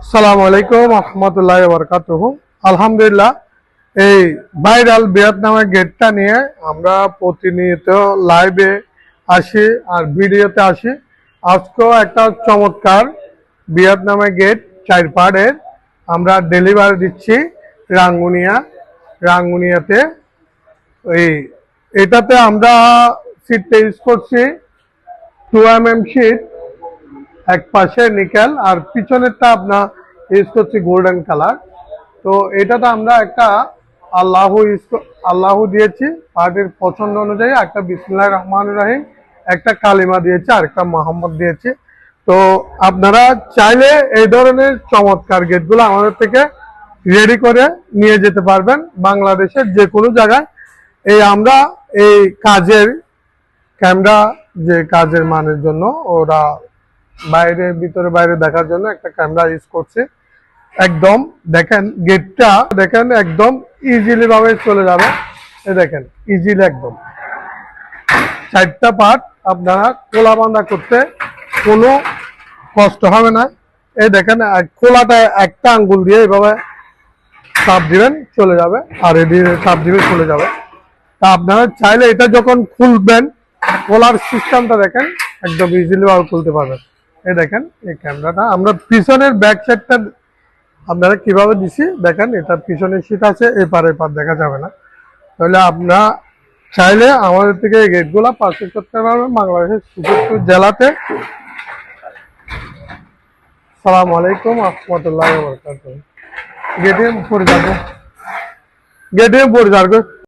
আসসালামু আলাইকুম রহমতুল্লাহি ওয়া বারাকাতুহু। আলহামদুলিল্লাহ, এই ভাইরাল ভিয়েতনামের গেটটা নিয়ে আমরা প্রতিনিয়ত লাইভে আসি আর ভিডিওতে আসি। আজকেও একটা চমৎকার ভিয়েতনামের গেট 4 পার্টের আমরা ডেলিভারি দিচ্ছি রাঙ্গুনিয়াতে। এই এটাতে আমরা সিটটা ইউজ করছি 2 mm শীট, এক পাশে নিকেল আর পিছনেরটা আপনার ইউজ করছি গোল্ডেন কালার। তো এটাতে আমরা একটা আল্লাহু দিয়েছি পার্টির পছন্দ অনুযায়ী, একটা বিসমিল্লাহির রহমানির রহিম, একটা কালিমা দিয়েছি আর একটা মোহাম্মদ দিয়েছি। তো আপনারা চাইলে এই ধরনের চমৎকার গেটগুলো আমাদের থেকে রেডি করে নিয়ে যেতে পারবেন বাংলাদেশের যে কোনো জায়গায়। আমরা এই কাজের ক্যামেরা, যে কাজের মানের জন্য ওরা ভিতরে বাইরে দেখার জন্য একটা ক্যামেরা ইউজ করছে। একদম দেখেন গেটটা দেখেন, একদম ইজিলি ভাবে চলে যাবে। দেখেন ইজিলি একদম 4টা পার্ট আপনারা কোলা বাঁধা করতে কোনো কষ্ট হবে না। দেখেন কোলাটা একটা আঙ্গুল দিয়ে এভাবে চাপ দিবেন চলে যাবে, আর এদিকে চাপ দিবে চলে যাবে। তা আপনারা চাইলে এটা যখন খুলবেন খোলার সিস্টেমটা দেখেন, একদম ইজিলি ভাবে খুলতে পারবেন। দেখেন এই ক্যামেরাটা আমরা পিছনের ব্যাক সাইডটা আপনারা কিভাবে দিছি দেখেন, এটা পিছনের শীট আছে, এপার দেখা যাবে না। তাহলে আপনারা চাইলে আমাদের থেকে এই গেটগুলা পারচেজ করতে পারবেন বাংলাদেশের চৌষট্টি জেলাতে। সালামু আলাইকুম রহমতুল্লাহি ওয়া বারাকাতুহু। গেটে পড়ে যাবে।